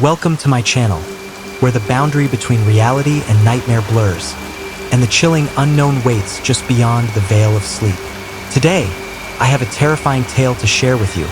Welcome to my channel, where the boundary between reality and nightmare blurs, and the chilling unknown waits just beyond the veil of sleep. Today, I have a terrifying tale to share with you,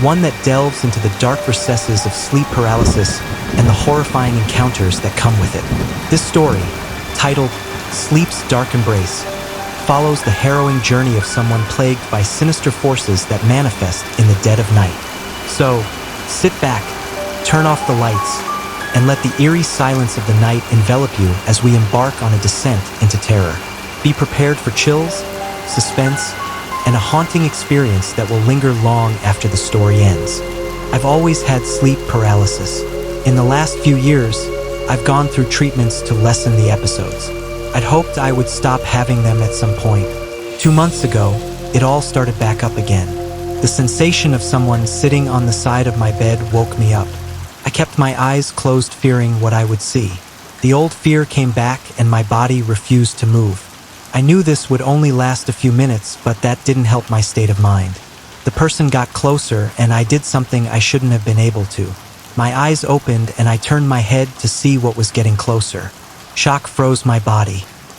one that delves into the dark recesses of sleep paralysis and the horrifying encounters that come with it. This story, titled Sleep's Dark Embrace, follows the harrowing journey of someone plagued by sinister forces that manifest in the dead of night. So, sit back, turn off the lights, and let the eerie silence of the night envelop you as we embark on a descent into terror. Be prepared for chills, suspense, and a haunting experience that will linger long after the story ends. I've always had sleep paralysis. In the last few years, I've gone through treatments to lessen the episodes. I'd hoped I would stop having them at some point. 2 months ago, it all started back up again. The sensation of someone sitting on the side of my bed woke me up. I kept my eyes closed, fearing what I would see. The old fear came back and my body refused to move. I knew this would only last a few minutes, but that didn't help my state of mind. The person got closer and I did something I shouldn't have been able to. My eyes opened and I turned my head to see what was getting closer. Shock froze my body.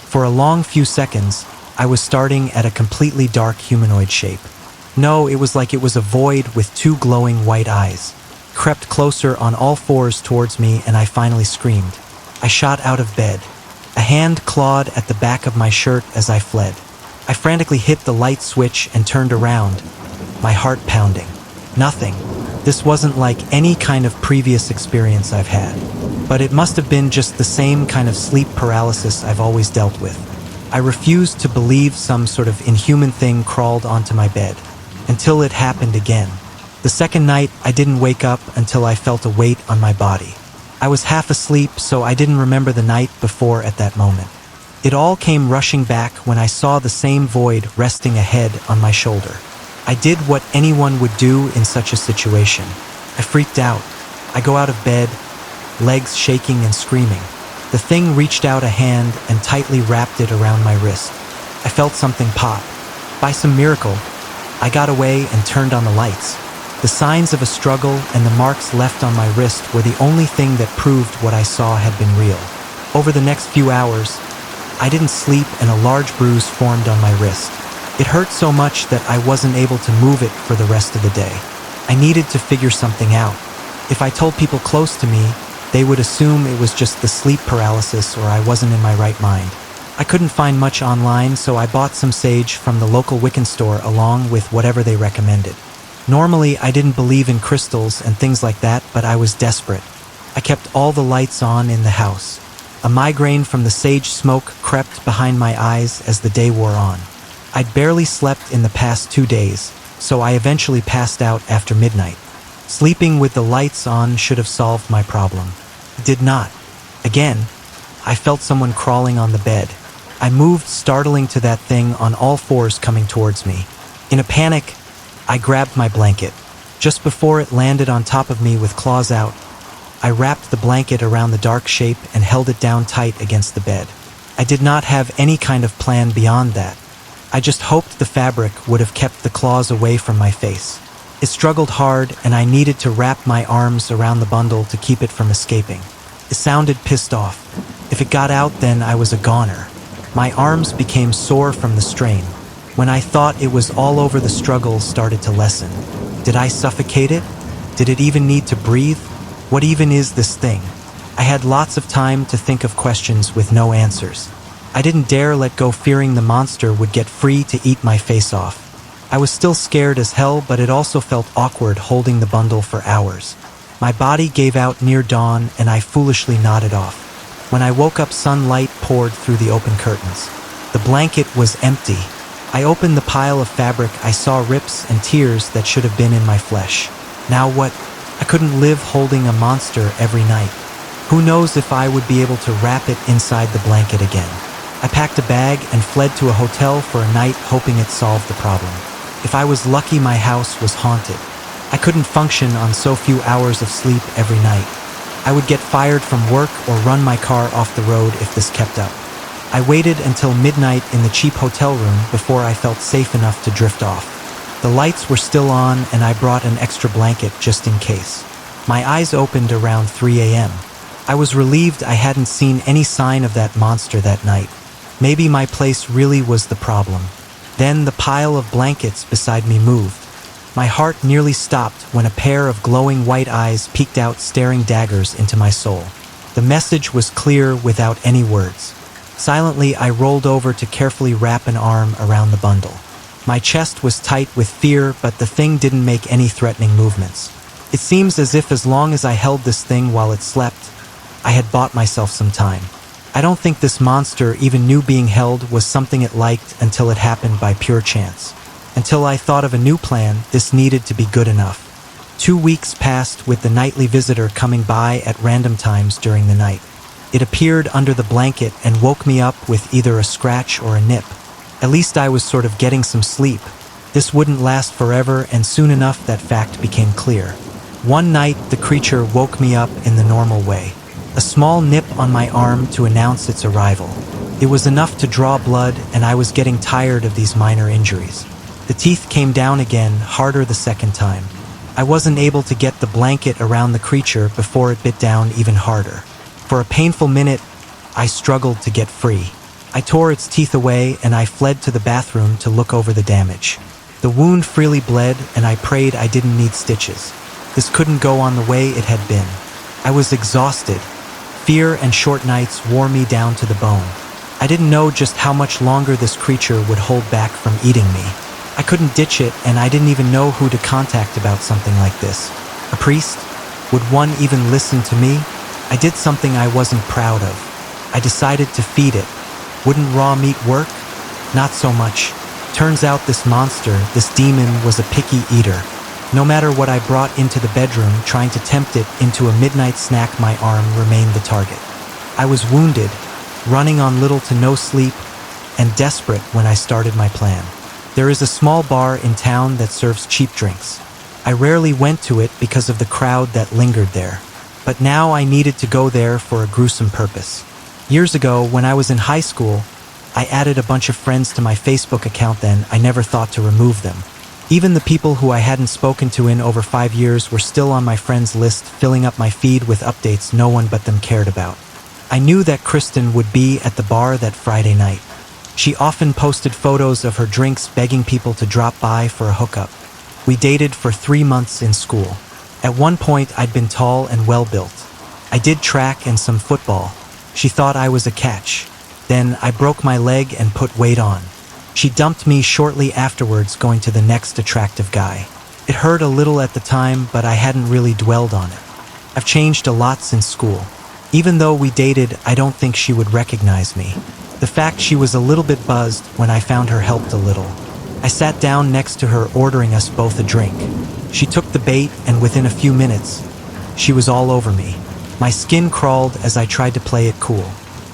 For a long few seconds, I was starting at a completely dark humanoid shape. No, it was like it was a void with 2 glowing white eyes. Crept closer on all fours towards me and I finally screamed. I shot out of bed. A hand clawed at the back of my shirt as I fled. I frantically hit the light switch and turned around, my heart pounding. Nothing. This wasn't like any kind of previous experience I've had. But it must have been just the same kind of sleep paralysis I've always dealt with. I refused to believe some sort of inhuman thing crawled onto my bed, until it happened again. The second night, I didn't wake up until I felt a weight on my body. I was half asleep, so I didn't remember the night before at that moment. It all came rushing back when I saw the same void resting a head on my shoulder. I did what anyone would do in such a situation. I freaked out. I go out of bed, legs shaking and screaming. The thing reached out a hand and tightly wrapped it around my wrist. I felt something pop. By some miracle, I got away and turned on the lights. The signs of a struggle and the marks left on my wrist were the only thing that proved what I saw had been real. Over the next few hours, I didn't sleep and a large bruise formed on my wrist. It hurt so much that I wasn't able to move it for the rest of the day. I needed to figure something out. If I told people close to me, they would assume it was just the sleep paralysis or I wasn't in my right mind. I couldn't find much online, so I bought some sage from the local Wiccan store along with whatever they recommended. Normally, I didn't believe in crystals and things like that, but I was desperate. I kept all the lights on in the house. A migraine from the sage smoke crept behind my eyes as the day wore on. I'd barely slept in the past 2 days, so I eventually passed out after midnight. Sleeping with the lights on should have solved my problem. It did not. Again, I felt someone crawling on the bed. I moved, startling to that thing on all fours coming towards me. In a panic, I grabbed my blanket. Just before it landed on top of me with claws out, I wrapped the blanket around the dark shape and held it down tight against the bed. I did not have any kind of plan beyond that. I just hoped the fabric would have kept the claws away from my face. It struggled hard and I needed to wrap my arms around the bundle to keep it from escaping. It sounded pissed off. If it got out, then I was a goner. My arms became sore from the strain. When I thought it was all over, the struggle started to lessen. Did I suffocate it? Did it even need to breathe? What even is this thing? I had lots of time to think of questions with no answers. I didn't dare let go, fearing the monster would get free to eat my face off. I was still scared as hell, but it also felt awkward holding the bundle for hours. My body gave out near dawn and I foolishly nodded off. When I woke up, sunlight poured through the open curtains. The blanket was empty. I opened the pile of fabric. I saw rips and tears that should have been in my flesh. Now what? I couldn't live holding a monster every night. Who knows if I would be able to wrap it inside the blanket again. I packed a bag and fled to a hotel for a night, hoping it solved the problem. If I was lucky, my house was haunted. I couldn't function on so few hours of sleep every night. I would get fired from work or run my car off the road if this kept up. I waited until midnight in the cheap hotel room before I felt safe enough to drift off. The lights were still on and I brought an extra blanket just in case. My eyes opened around 3 a.m. I was relieved I hadn't seen any sign of that monster that night. Maybe my place really was the problem. Then the pile of blankets beside me moved. My heart nearly stopped when a pair of glowing white eyes peeked out, staring daggers into my soul. The message was clear without any words. Silently, I rolled over to carefully wrap an arm around the bundle. My chest was tight with fear, but the thing didn't make any threatening movements. It seems as if as long as I held this thing while it slept, I had bought myself some time. I don't think this monster even knew being held was something it liked until it happened by pure chance. Until I thought of a new plan, this needed to be good enough. 2 weeks passed with the nightly visitor coming by at random times during the night. It appeared under the blanket and woke me up with either a scratch or a nip. At least I was sort of getting some sleep. This wouldn't last forever, and soon enough that fact became clear. One night, the creature woke me up in the normal way. A small nip on my arm to announce its arrival. It was enough to draw blood, and I was getting tired of these minor injuries. The teeth came down again, harder the second time. I wasn't able to get the blanket around the creature before it bit down even harder. For a painful minute, I struggled to get free. I tore its teeth away, and I fled to the bathroom to look over the damage. The wound freely bled, and I prayed I didn't need stitches. This couldn't go on the way it had been. I was exhausted. Fear and short nights wore me down to the bone. I didn't know just how much longer this creature would hold back from eating me. I couldn't ditch it, and I didn't even know who to contact about something like this. A priest? Would one even listen to me? I did something I wasn't proud of. I decided to feed it. Wouldn't raw meat work? Not so much. Turns out this monster, this demon, was a picky eater. No matter what I brought into the bedroom, trying to tempt it into a midnight snack, my arm remained the target. I was wounded, running on little to no sleep, and desperate when I started my plan. There is a small bar in town that serves cheap drinks. I rarely went to it because of the crowd that lingered there. But now I needed to go there for a gruesome purpose. Years ago, when I was in high school, I added a bunch of friends to my Facebook account. Then I never thought to remove them. Even the people who I hadn't spoken to in over 5 years were still on my friends list, filling up my feed with updates no one but them cared about. I knew that Kristen would be at the bar that Friday night. She often posted photos of her drinks, begging people to drop by for a hookup. We dated for 3 months in school. At one point, I'd been tall and well-built. I did track and some football. She thought I was a catch. Then I broke my leg and put weight on. She dumped me shortly afterwards, going to the next attractive guy. It hurt a little at the time, but I hadn't really dwelled on it. I've changed a lot since school. Even though we dated, I don't think she would recognize me. The fact she was a little bit buzzed when I found her helped a little. I sat down next to her, ordering us both a drink. She took the bait, and within a few minutes, she was all over me. My skin crawled as I tried to play it cool.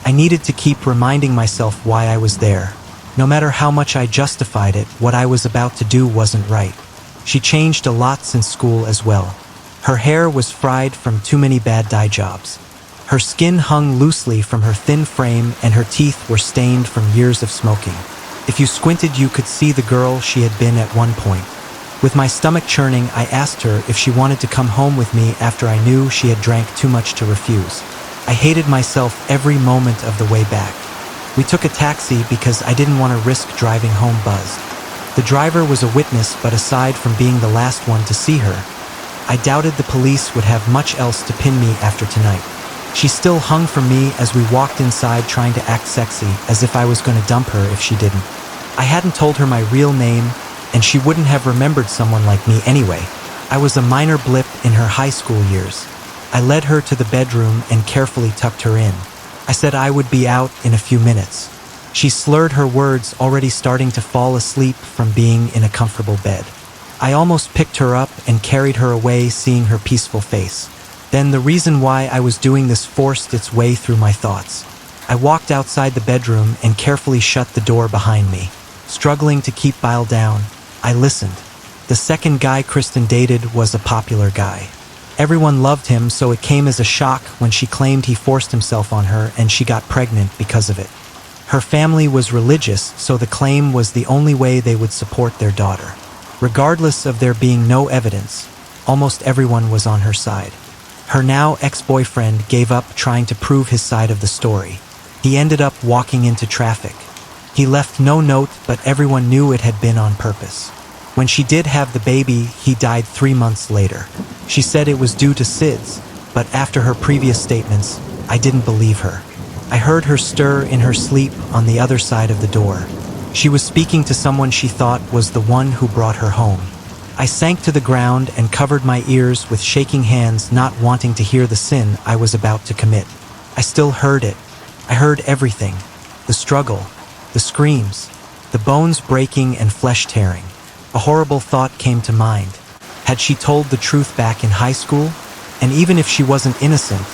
I needed to keep reminding myself why I was there. No matter how much I justified it, what I was about to do wasn't right. She changed a lot since school as well. Her hair was fried from too many bad dye jobs. Her skin hung loosely from her thin frame, and her teeth were stained from years of smoking. If you squinted, you could see the girl she had been at one point. With my stomach churning, I asked her if she wanted to come home with me after I knew she had drank too much to refuse. I hated myself every moment of the way back. We took a taxi because I didn't want to risk driving home buzzed. The driver was a witness, but aside from being the last one to see her, I doubted the police would have much else to pin me after tonight. She still hung for me as we walked inside, trying to act sexy, as if I was going to dump her if she didn't. I hadn't told her my real name, and she wouldn't have remembered someone like me anyway. I was a minor blip in her high school years. I led her to the bedroom and carefully tucked her in. I said I would be out in a few minutes. She slurred her words, already starting to fall asleep from being in a comfortable bed. I almost picked her up and carried her away, seeing her peaceful face. Then the reason why I was doing this forced its way through my thoughts. I walked outside the bedroom and carefully shut the door behind me. Struggling to keep bile down, I listened. The second guy Kristen dated was a popular guy. Everyone loved him, so it came as a shock when she claimed he forced himself on her and she got pregnant because of it. Her family was religious, so the claim was the only way they would support their daughter. Regardless of there being no evidence, almost everyone was on her side. Her now ex-boyfriend gave up trying to prove his side of the story. He ended up walking into traffic. He left no note, but everyone knew it had been on purpose. When she did have the baby, he died 3 months later. She said it was due to SIDS, but after her previous statements, I didn't believe her. I heard her stir in her sleep on the other side of the door. She was speaking to someone she thought was the one who brought her home. I sank to the ground and covered my ears with shaking hands, not wanting to hear the sin I was about to commit. I still heard it. I heard everything. The struggle, the screams, the bones breaking and flesh tearing. A horrible thought came to mind. Had she told the truth back in high school? And even if she wasn't innocent,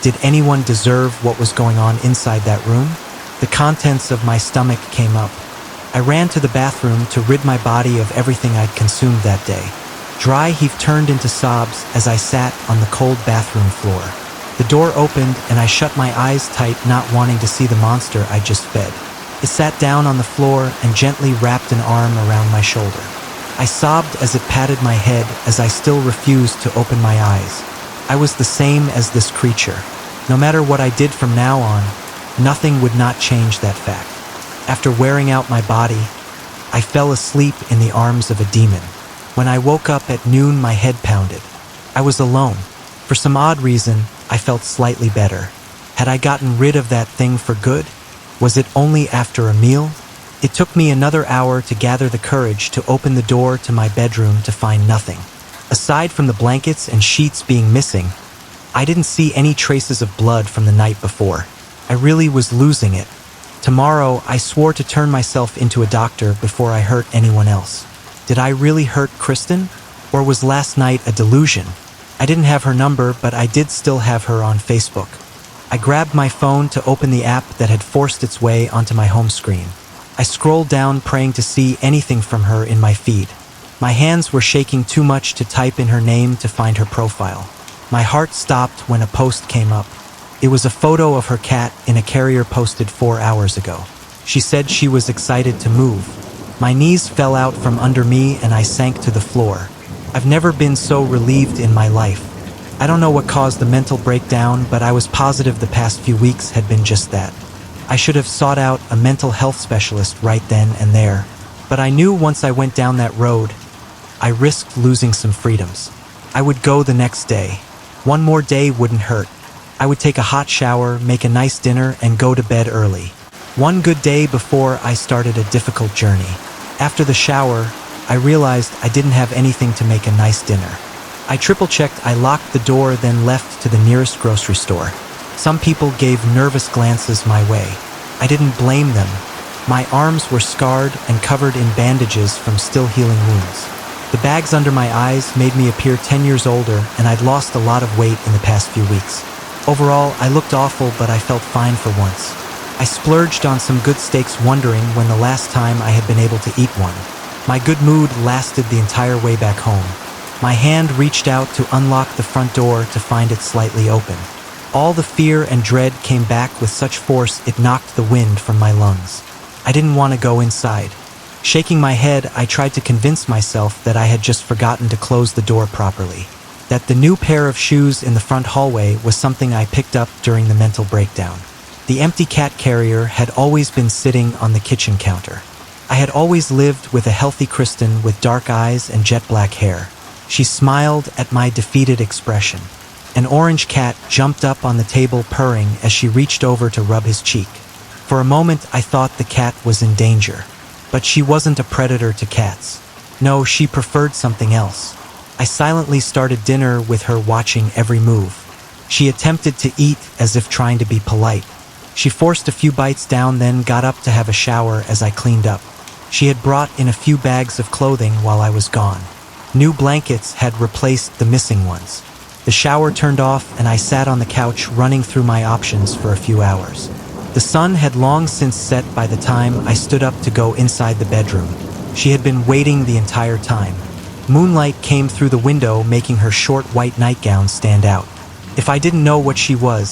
did anyone deserve what was going on inside that room? The contents of my stomach came up. I ran to the bathroom to rid my body of everything I'd consumed that day. Dry heave turned into sobs as I sat on the cold bathroom floor. The door opened and I shut my eyes tight, not wanting to see the monster I just fed. It sat down on the floor and gently wrapped an arm around my shoulder. I sobbed as it patted my head as I still refused to open my eyes. I was the same as this creature. No matter what I did from now on, nothing would not change that fact. After wearing out my body, I fell asleep in the arms of a demon. When I woke up at noon, my head pounded. I was alone. For some odd reason, I felt slightly better. Had I gotten rid of that thing for good? Was it only after a meal? It took me another hour to gather the courage to open the door to my bedroom to find nothing. Aside from the blankets and sheets being missing, I didn't see any traces of blood from the night before. I really was losing it. Tomorrow, I swore to turn myself into a doctor before I hurt anyone else. Did I really hurt Kristen? Or was last night a delusion? I didn't have her number, but I did still have her on Facebook. I grabbed my phone to open the app that had forced its way onto my home screen. I scrolled down, praying to see anything from her in my feed. My hands were shaking too much to type in her name to find her profile. My heart stopped when a post came up. It was a photo of her cat in a carrier posted 4 hours ago. She said she was excited to move. My knees fell out from under me and I sank to the floor. I've never been so relieved in my life. I don't know what caused the mental breakdown, but I was positive the past few weeks had been just that. I should have sought out a mental health specialist right then and there. But I knew once I went down that road, I risked losing some freedoms. I would go the next day. One more day wouldn't hurt. I would take a hot shower, make a nice dinner, and go to bed early. One good day before I started a difficult journey. After the shower, I realized I didn't have anything to make a nice dinner. I triple-checked, I locked the door, then left to the nearest grocery store. Some people gave nervous glances my way. I didn't blame them. My arms were scarred and covered in bandages from still healing wounds. The bags under my eyes made me appear 10 years older, and I'd lost a lot of weight in the past few weeks. Overall, I looked awful, but I felt fine for once. I splurged on some good steaks, wondering when the last time I had been able to eat one. My good mood lasted the entire way back home. My hand reached out to unlock the front door to find it slightly open. All the fear and dread came back with such force it knocked the wind from my lungs. I didn't want to go inside. Shaking my head, I tried to convince myself that I had just forgotten to close the door properly. That the new pair of shoes in the front hallway was something I picked up during the mental breakdown. The empty cat carrier had always been sitting on the kitchen counter. I had always lived with a healthy Kristen with dark eyes and jet black hair. She smiled at my defeated expression. An orange cat jumped up on the table, purring as she reached over to rub his cheek. For a moment, I thought the cat was in danger. But she wasn't a predator to cats. No, she preferred something else. I silently started dinner with her watching every move. She attempted to eat as if trying to be polite. She forced a few bites down, then got up to have a shower as I cleaned up. She had brought in a few bags of clothing while I was gone. New blankets had replaced the missing ones. The shower turned off and I sat on the couch running through my options for a few hours. The sun had long since set by the time I stood up to go inside the bedroom. She had been waiting the entire time. Moonlight came through the window, making her short white nightgown stand out. If I didn't know what she was,